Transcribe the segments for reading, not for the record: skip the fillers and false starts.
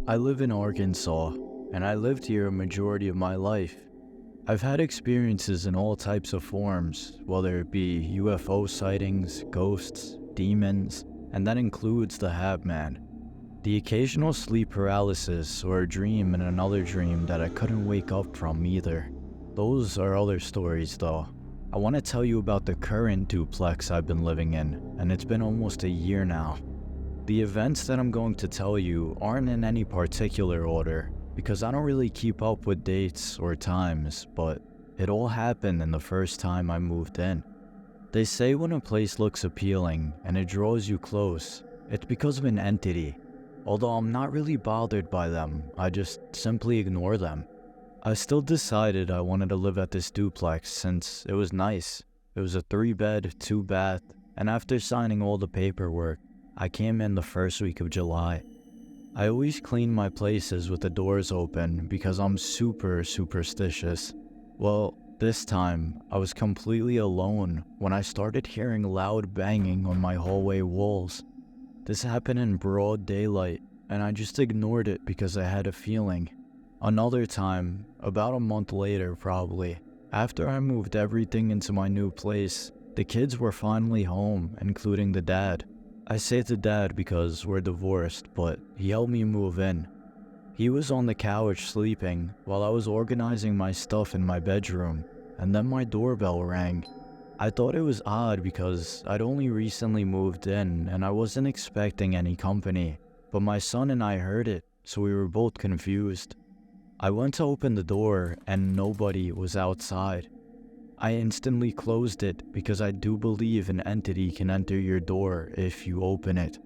I live in Arkansas, and I lived here a majority of my life. I've had experiences in all types of forms, whether it be UFO sightings, ghosts, demons, and that includes the Hab Man. The occasional sleep paralysis or a dream in another dream that I couldn't wake up from either. Those are other stories though. I want to tell you about the current duplex I've been living in, and it's been almost a year now. The events that I'm going to tell you aren't in any particular order, because I don't really keep up with dates or times, but it all happened in the first time I moved in. They say when a place looks appealing and it draws you close, it's because of an entity. Although I'm not really bothered by them, I just simply ignore them. I still decided I wanted to live at this duplex since it was nice. It was a 3-bed, 2-bath, and after signing all the paperwork, I came in the first week of July. I always clean my places with the doors open because I'm super superstitious. Well, this time, I was completely alone when I started hearing loud banging on my hallway walls. This happened in broad daylight, and I just ignored it because I had a feeling. Another time, about a month later probably, after I moved everything into my new place, the kids were finally home, including the dad. I say the dad because we're divorced, but he helped me move in. He was on the couch sleeping while I was organizing my stuff in my bedroom, and then my doorbell rang. I thought it was odd because I'd only recently moved in and I wasn't expecting any company, but my son and I heard it, so we were both confused. I went to open the door and nobody was outside. I instantly closed it because I do believe an entity can enter your door if you open it.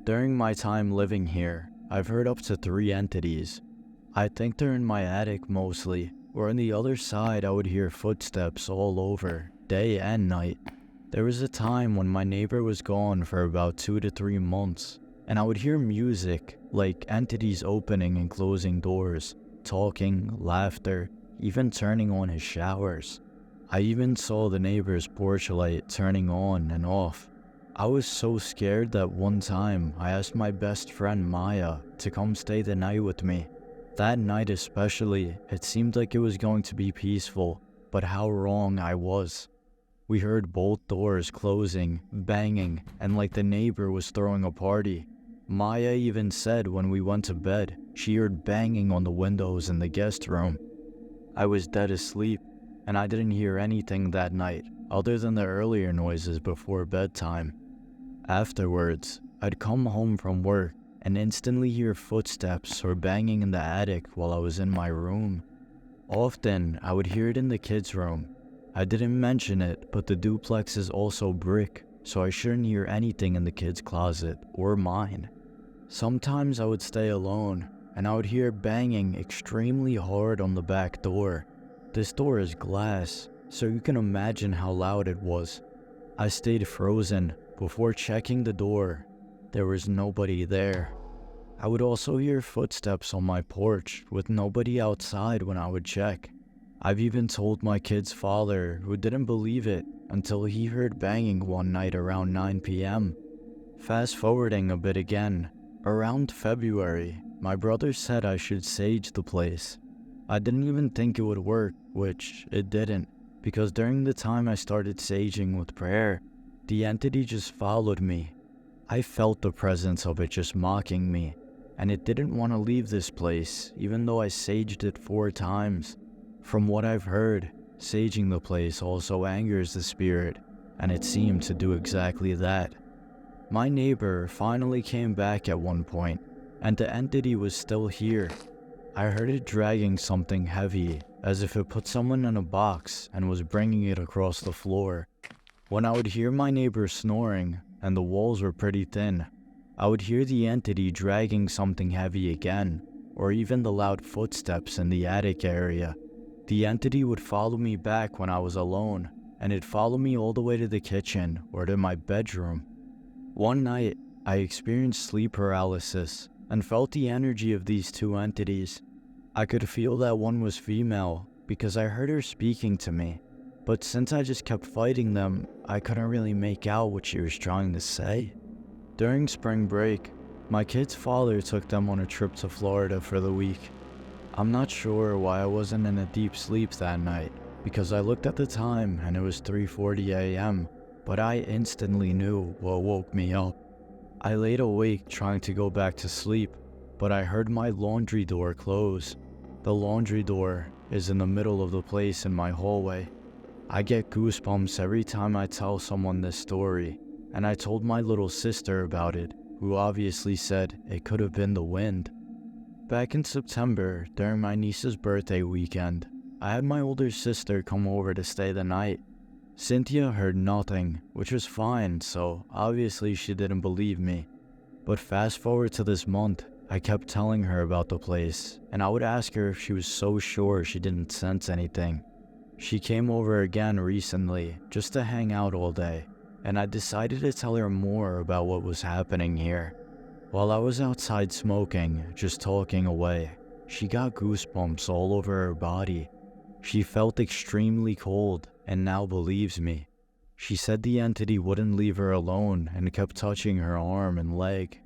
During my time living here, I've heard up to 3 entities. I think they're in my attic mostly, or on the other side I would hear footsteps all over, day and night. There was a time when my neighbor was gone for about 2 to 3 months, and I would hear music, like entities opening and closing doors, talking, laughter, even turning on his showers. I even saw the neighbor's porch light turning on and off. I was so scared that one time I asked my best friend Maya to come stay the night with me. That night especially, it seemed like it was going to be peaceful, but how wrong I was. We heard both doors closing, banging, and like the neighbor was throwing a party. Maya even said when we went to bed, she heard banging on the windows in the guest room. I was dead asleep, and I didn't hear anything that night, other than the earlier noises before bedtime. Afterwards, I'd come home from work and instantly hear footsteps or banging in the attic while I was in my room. Often, I would hear it in the kids' room. I didn't mention it, but the duplex is also brick, so I shouldn't hear anything in the kids' closet or mine. Sometimes I would stay alone, and I would hear banging extremely hard on the back door. This door is glass, so you can imagine how loud it was. I stayed frozen before checking the door. There was nobody there. I would also hear footsteps on my porch with nobody outside when I would check. I've even told my kid's father, who didn't believe it until he heard banging one night around 9 p.m. Fast forwarding a bit again, around February, my brother said I should sage the place. I didn't even think it would work, which it didn't, because during the time I started saging with prayer, the entity just followed me. I felt the presence of it just mocking me, and it didn't want to leave this place, even though I saged it 4 times. From what I've heard, saging the place also angers the spirit, and it seemed to do exactly that. My neighbor finally came back at one point, and the entity was still here. I heard it dragging something heavy, as if it put someone in a box and was bringing it across the floor. When I would hear my neighbor snoring, and the walls were pretty thin, I would hear the entity dragging something heavy again, or even the loud footsteps in the attic area. The entity would follow me back when I was alone, and it'd follow me all the way to the kitchen or to my bedroom. One night, I experienced sleep paralysis and felt the energy of these 2 entities. I could feel that one was female because I heard her speaking to me, but since I just kept fighting them, I couldn't really make out what she was trying to say. During spring break, My kid's father took them on a trip to Florida for the week. I'm not sure why I wasn't in a deep sleep that night, because I looked at the time and it was 3:40 a.m., but I instantly knew what woke me up. I laid awake trying to go back to sleep, but I heard my laundry door close. The laundry door is in the middle of the place in my hallway. I get goosebumps every time I tell someone this story, and I told my little sister about it, who obviously said it could have been the wind. Back in September, during my niece's birthday weekend, I had my older sister come over to stay the night. Cynthia heard nothing, which was fine, so obviously she didn't believe me. But fast forward to this month, I kept telling her about the place, and I would ask her if she was so sure she didn't sense anything. She came over again recently, just to hang out all day, and I decided to tell her more about what was happening here. While I was outside smoking, just talking away, she got goosebumps all over her body. She felt extremely cold and now believes me. She said the entity wouldn't leave her alone and kept touching her arm and leg.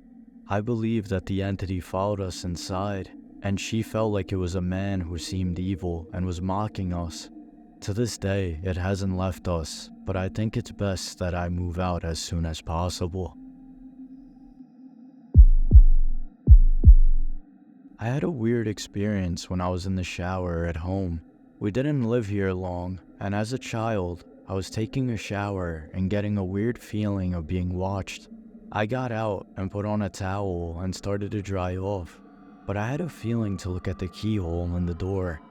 I believe that the entity followed us inside, and she felt like it was a man who seemed evil and was mocking us. To this day, it hasn't left us, but I think it's best that I move out as soon as possible. I had a weird experience when I was in the shower at home. We didn't live here long, and as a child, I was taking a shower and getting a weird feeling of being watched. I got out and put on a towel and started to dry off, but I had a feeling to look at the keyhole in the door.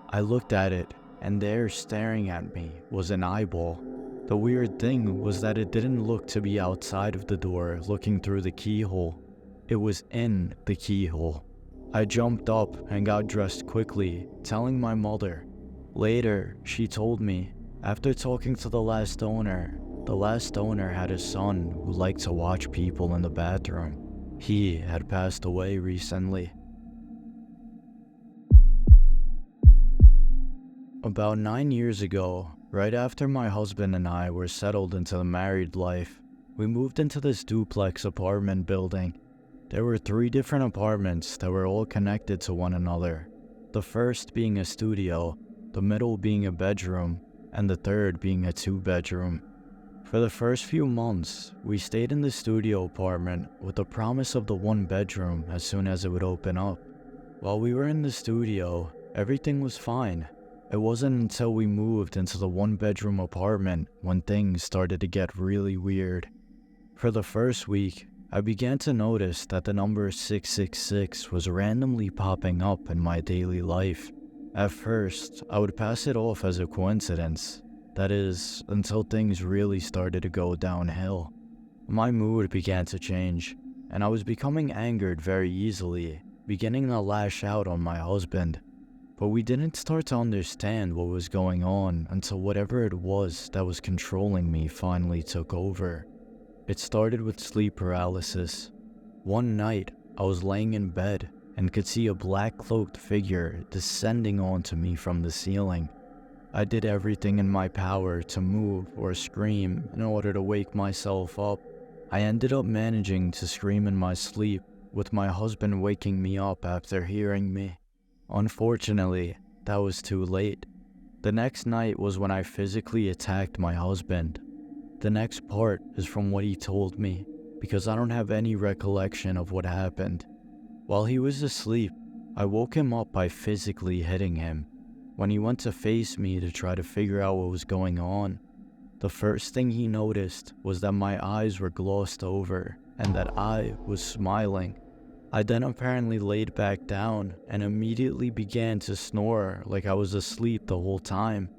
I looked at it, and there staring at me was an eyeball. The weird thing was that it didn't look to be outside of the door looking through the keyhole. It was in the keyhole. I jumped up and got dressed quickly, telling my mother. Later, she told me, after talking to the last owner had a son who liked to watch people in the bathroom. He had passed away recently. About 9 years ago, right after my husband and I were settled into the married life, we moved into this duplex apartment building. There were 3 different apartments that were all connected to one another. The first being a studio, the middle being a bedroom, and the third being a 2-bedroom. For the first few months, we stayed in the studio apartment with the promise of the 1-bedroom as soon as it would open up. While we were in the studio, everything was fine. It wasn't until we moved into the 1-bedroom apartment when things started to get really weird. For the first week, I began to notice that the number 666 was randomly popping up in my daily life. At first, I would pass it off as a coincidence. That is, until things really started to go downhill. My mood began to change, and I was becoming angered very easily, beginning to lash out on my husband. But we didn't start to understand what was going on until whatever it was that was controlling me finally took over. It started with sleep paralysis. One night, I was laying in bed and could see a black cloaked figure descending onto me from the ceiling. I did everything in my power to move or scream in order to wake myself up. I ended up managing to scream in my sleep, with my husband waking me up after hearing me. Unfortunately, that was too late. The next night was when I physically attacked my husband. The next part is from what he told me, because I don't have any recollection of what happened. While he was asleep, I woke him up by physically hitting him. When he went to face me to try to figure out what was going on, the first thing he noticed was that my eyes were glossed over and that I was smiling. I then apparently laid back down and immediately began to snore like I was asleep the whole time.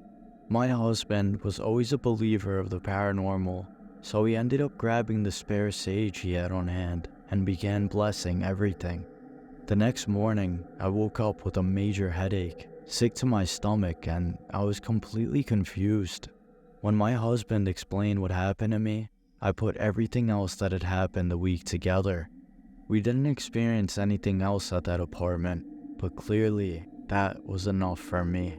My husband was always a believer of the paranormal, so he ended up grabbing the spare sage he had on hand and began blessing everything. The next morning, I woke up with a major headache, sick to my stomach, and I was completely confused. When my husband explained what happened to me, I put everything else that had happened the week together. We didn't experience anything else at that apartment, but clearly that was enough for me.